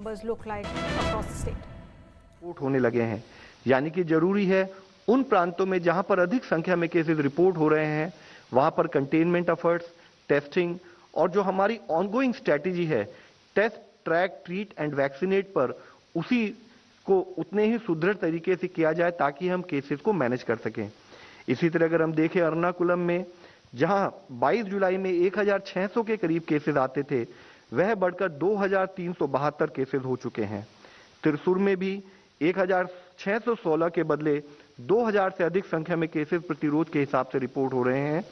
numbers look like across the state? Report होने लगे हैं, यानी कि जरूरी है उन प्रांतों में जहां पर अधिक संख्या में केसेस रिपोर्ट हो रहे हैं वहां पर कंटेनमेंट एफर्ट्स, टेस्टिंग और जो हमारी ऑनगोइंग स्ट्रेटेजी है test, track, treat and vaccinate पर उसी को उतने ही सुदृढ़ तरीके से किया जाए ताकि हम केसेस को मैनेज कर सकें। इसी तरह अगर हम देखें एर्नाकुलम में जहां 22 जुलाई में 1600 के करीब केसेस आते थे वह बढ़कर 2372 केसेस हो चुके हैं। त्रिशूर में भी 1616 के बदले 2000 से अधिक संख्या में केसेस प्रतिरोध के हिसाब से रिपोर्ट हो रहे हैं।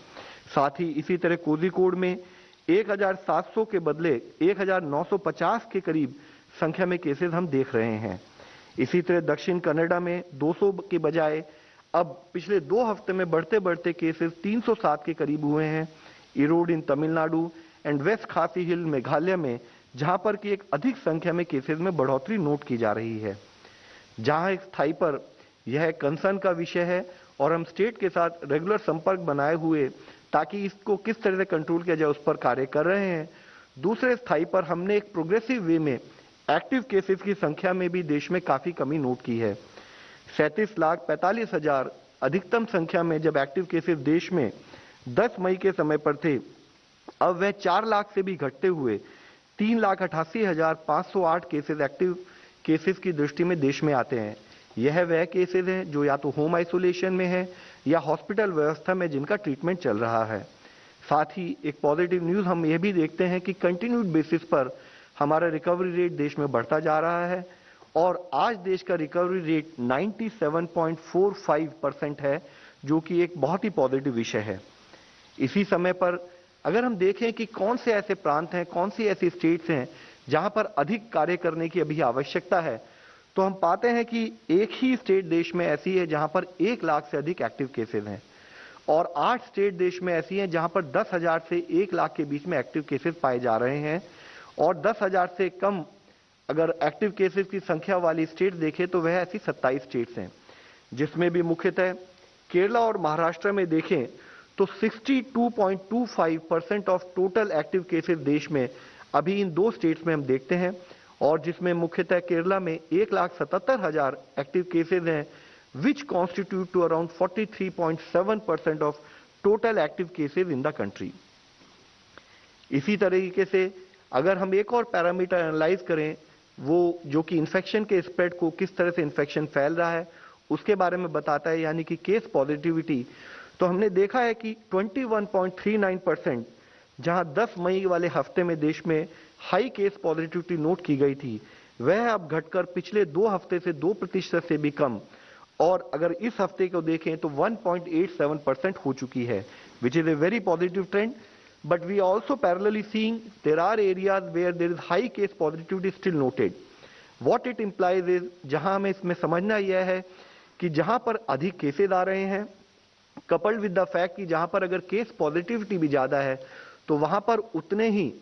साथ ही इसी तरह कोझिकोड में 1700 के बदले 1950 के करीब संख्या में केसेस हम देख रहे हैं। इसी तरह दक्षिण कन्नड़ा में 200 के बजाय अब पिछले 2 हफ्ते में बढ़ते बढ़ते केसेस 307 के करीब हुए हैं। इरोड इन तमिलनाडु एंड वेस्ट खासी हिल मेघालय में जहां पर की एक अधिक संख्या में केसेस में बढ़ोतरी नोट की जा रही है। जहां एक स्थाई पर यह कंसर्न का विषय है और हम स्टेट के साथ रेगुलर संपर्क बनाए हुए ताकि इसको किस तरह से कंट्रोल किया जाए उस पर कार्य कर रहे हैं। दूसरे स्थाई पर हमने एक प्रोग्रेसिव वे में एक्टिव केसेस की संख्या में भी देश में काफी कमी नोट की है। 37,45,000 अधिकतम संख्या में जब एक्टिव केसेस देश में 10 मई के समय पर थे, अब वह 4 लाख से भी घटते हुए 3,88,508 केसेस एक्टिव केसेस की दृष्टि में देश में आते हैं। यह वह केसेस हैं जो या तो होम आइसोलेशन में है या हॉस्पिटल व्यवस्था में जिनका ट्रीटमेंट चल रहा है। साथ ही एक पॉजिटिव न्यूज हम यह भी देखते हैं कि कंटिन्यूड बेसिस पर हमारा रिकवरी रेट देश में बढ़ता जा रहा है और आज देश का रिकवरी रेट 97.45% है, जो कि एक बहुत ही पॉजिटिव विषय है। इसी समय पर अगर हम देखें कि कौन से ऐसे प्रांत हैं, कौन सी ऐसी स्टेट्स हैं जहां पर अधिक कार्य करने की अभी आवश्यकता है, तो हम पाते हैं कि एक ही स्टेट देश में ऐसी है जहां पर 1 लाख से अधिक एक्टिव केसेस हैं और 8 स्टेट देश में ऐसी हैं जहां पर 10,000 से 1 लाख के बीच में एक्टिव केसेस पाए जा रहे हैं और 10,000 से कम अगर एक्टिव केसेस की संख्या वाली स्टेट देखें तो वह ऐसी 27 स्टेट्स हैं, जिसमें भी मुख्यतः केरला और महाराष्ट्र में देखें तो 62.25% ऑफ टोटल एक्टिव केसेस देश में अभी इन 2 स्टेट्स में हम देखते हैं और जिसमें मुख्यतः केरला में 1,77,000 एक्टिव केसेस हैं which constitute to around 43.7% of total active cases in the country. इसी तरीके से अगर हम एक और पैरामीटर एनालाइज करें वो जो कि इन्फेक्शन के स्प्रेड को किस तरह से इन्फेक्शन फैल रहा है उसके बारे में बताता है, यानी कि केस पॉजिटिविटी, तो हमने देखा है कि 21.39% जहां 10 मई वाले हफ्ते में देश में हाई केस पॉजिटिविटी नोट की गई थी वह अब घटकर पिछले 2 हफ्ते से 2% से भी कम और अगर इस हफ्ते को देखें तो 1.87% हो चुकी है, which is a very positive trend. But we are also parallelly seeing there are areas where there is high case positivity still noted. What it implies is जहां हमें इसमें समझना यह है कि जहां पर अधिक केसेस आ रहे हैं coupled with the fact कि जहां पर अगर केस पॉजिटिविटी भी ज्यादा है तो वहां पर उतने ही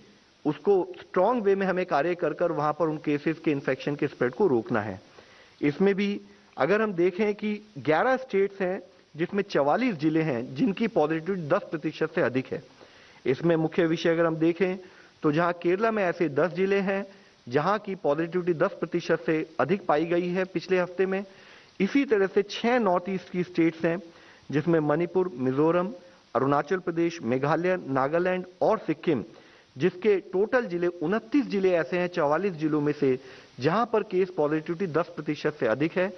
उसको स्ट्रांग वे में हमें कार्य कर वहां पर उन केसेस के इन्फेक्शन के स्प्रेड को रोकना है। इसमें भी अगर हम देखें कि 11 स्टेट्स हैं जिसमें 44 जिले हैं जिनकी पॉजिटिविटी 10% से अधिक है। इसमें मुख्य विषय अगर हम देखें तो जहां केरला में ऐसे 10 जिले हैं जहां की पॉजिटिविटी 10% से अधिक पाई गई है पिछले हफ्ते में। इसी तरह से 6 नॉर्थ ईस्ट की स्टेट्स हैं जिसमें मणिपुर, मिजोरम, अरुणाचल प्रदेश, मेघालय, नागालैंड और सिक्किम, जिसके टोटल जिले 29 जिले ऐसे हैं 44 जिलों में से जहां पर केस पॉजिटिविटी 10% से अधिक है।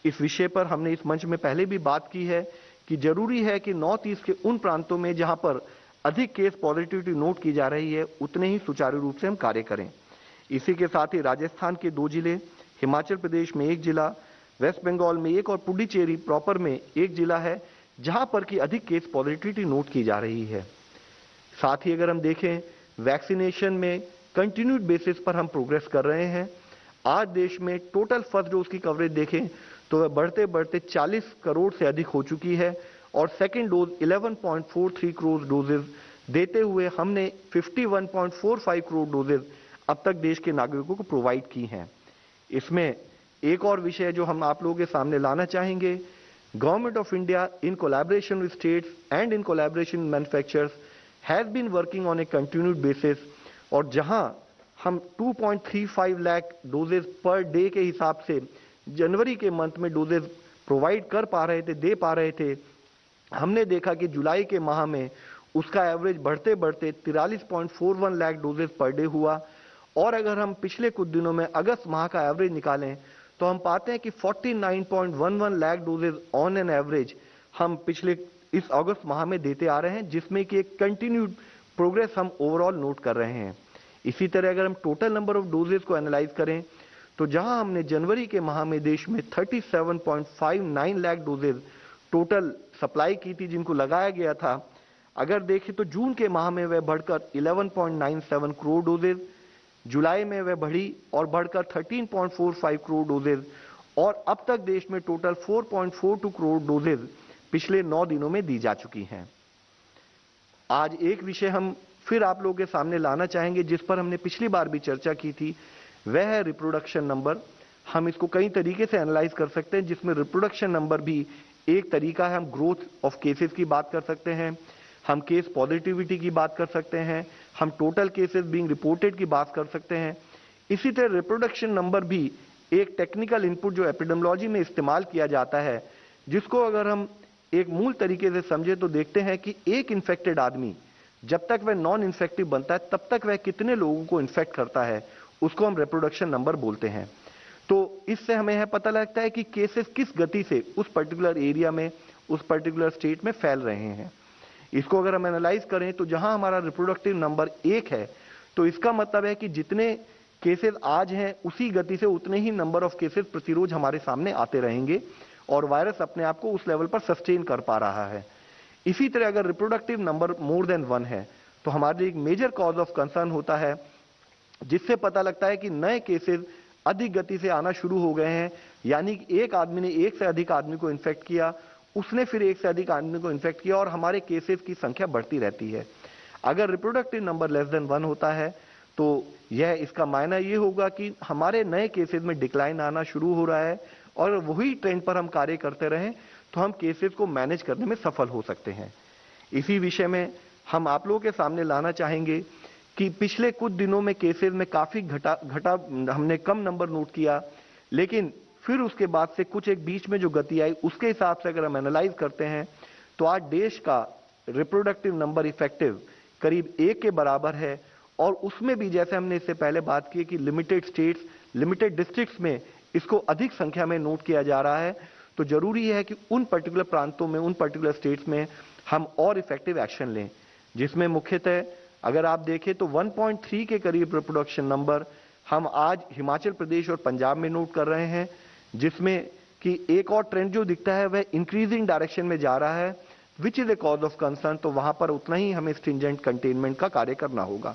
इस विषय पर हमने इस मंच में पहले भी बात की है कि जरूरी है कि नॉर्थ ईस्ट के उन प्रांतों में जहां पर अधिक केस पॉजिटिविटी नोट की जा रही है उतने ही सुचारू रूप से हम कार्य करें। इसी के साथ ही राजस्थान के 2 जिले, हिमाचल प्रदेश में 1 जिला, वेस्ट बंगाल में 1 और पुडुचेरी प्रॉपर में 1 जिला है जहां पर की अधिक केस पॉजिटिविटी नोट की जा रही है। साथ ही अगर हम देखें वैक्सीनेशन में कंटिन्यूड बेसिस पर हम प्रोग्रेस कर रहे हैं। आज देश में टोटल फर्स्ट डोज की कवरेज देखें तो वह बढ़ते बढ़ते 40 करोड़ से अधिक हो चुकी है और सेकेंड डोज 11.43 करोड़ डोजेज देते हुए हमने 51.45 करोड़ डोजेज अब तक देश के नागरिकों को प्रोवाइड की हैं। इसमें एक और विषय जो हम आप लोगों के सामने लाना चाहेंगे, government of India in collaboration with states and in collaboration manufacturers has been working on a continued basis और जहां हम 2.35 लाख डोजेज पर डे के हिसाब से जनवरी के मंथ में डोजेज प्रोवाइड कर पा रहे थे, दे पा रहे थे। हमने देखा कि जुलाई के माह में उसका एवरेज बढ़ते बढ़ते 43.41 लाख डोजेज पर डे हुआ। और अगर हम पिछले कुछ दिनों में अगस्त माह का एवरेज निकालें तो हम पाते हैं कि 49.11 lakh doses on an average हम पिछले इस अगस्त माह में देते आ रहे हैं, जिसमें कि एक कंटिन्यूड प्रोग्रेस हम ओवरऑल नोट कर रहे हैं। इसी तरह अगर हम टोटल नंबर ऑफ डोजेज को एनालाइज करें तो जहां हमने जनवरी के माह में देश में 37.59 लाख डोजेज टोटल सप्लाई की थी, जिनको लगाया गया था, अगर देखें तो जून के माह में वह बढ़कर 11.97 करोड़ डोजेज, जुलाई में वह बढ़ी और बढ़कर 13.45 करोड़ डोजेज, और अब तक देश में टोटल 4.42 करोड़ डोजेज पिछले 9 दिनों में दी जा चुकी हैं। आज एक विषय हम फिर आप लोगों के सामने लाना चाहेंगे, जिस पर हमने पिछली बार भी चर्चा की थी, वह है रिप्रोडक्शन नंबर। हम इसको कई तरीके से एनालाइज कर सकते हैं, जिसमें रिप्रोडक्शन नंबर भी एक तरीका है। हम ग्रोथ ऑफ केसेस की बात कर सकते हैं, हम केस पॉजिटिविटी की बात कर सकते हैं, हम टोटल केसेस बीइंग रिपोर्टेड की बात कर सकते हैं। इसी तरह रिप्रोडक्शन नंबर भी एक टेक्निकल इनपुट जो एपिडेमियोलॉजी में इस्तेमाल किया जाता है, जिसको अगर हम एक मूल तरीके से समझे तो देखते हैं कि एक इन्फेक्टेड आदमी जब तक वह नॉन इन्फेक्टिव बनता है तब तक वह कितने लोगों को इन्फेक्ट करता है, उसको हम रिप्रोडक्शन नंबर बोलते हैं। तो इससे हमें यह पता लगता है कि केसेस किस गति से उस पर्टिकुलर एरिया में, उस पर्टिकुलर स्टेट में फैल रहे हैं। इसको अगर हम एनालाइज करें तो जहां हमारा रिप्रोडक्टिव नंबर 1 है, तो इसका मतलब है कि जितने केसेस आज हैं उसी गति से उतने ही नंबर ऑफ केसेस प्रतिरोध हमारे सामने आते रहेंगे और वायरस अपने आप को उस लेवल पर सस्टेन कर पा रहा है। इसी तरह अगर रिप्रोडक्टिव नंबर मोर देन 1 है तो हमारे लिए एक मेजर कॉज ऑफ कंसर्न होता है, जिससे पता लगता है कि नए केसेस अधिक गति से आना शुरू हो गए हैं। यानी कि एक आदमी ने एक से अधिक आदमी को इन्फेक्ट किया, उसने फिर एक से अधिक आदमी को इन्फेक्ट किया और हमारे केसेस की संख्या बढ़ती रहती है। अगर रिप्रोडक्टिव नंबर लेस देन 1 होता है तो यह इसका मायना ये होगा कि हमारे नए केसेस में डिक्लाइन आना शुरू हो रहा है और वही ट्रेंड पर हम कार्य करते रहें तो हम केसेस को मैनेज करने में सफल हो सकते हैं। इसी विषय में हम आप लोगों के सामने लाना चाहेंगे कि पिछले कुछ दिनों में केसेस में काफी घटा हमने कम नंबर नोट किया, लेकिन फिर उसके बाद से कुछ एक बीच में जो गति आई उसके हिसाब से अगर हम एनालाइज करते हैं तो आज देश का रिप्रोडक्टिव नंबर इफेक्टिव करीब 1 के बराबर है। और उसमें भी जैसे हमने इससे पहले बात की कि लिमिटेड स्टेट्स, लिमिटेड डिस्ट्रिक्ट्स में इसको अधिक संख्या में नोट किया जा रहा है, तो जरूरी है कि उन पर्टिकुलर प्रांतों में, उन पर्टिकुलर स्टेट्स में हम और इफेक्टिव एक्शन लें, जिसमें मुख्यतः अगर आप देखें तो 1.3 के करीब रिप्रोडक्शन नंबर हम आज हिमाचल प्रदेश और पंजाब में नोट कर रहे हैं, जिसमें कि एक और ट्रेंड जो दिखता है वह इंक्रीजिंग डायरेक्शन में जा रहा है, which is a cause of concern. तो वहां पर उतना ही हमें स्ट्रिंजेंट कंटेनमेंट का कार्य करना होगा।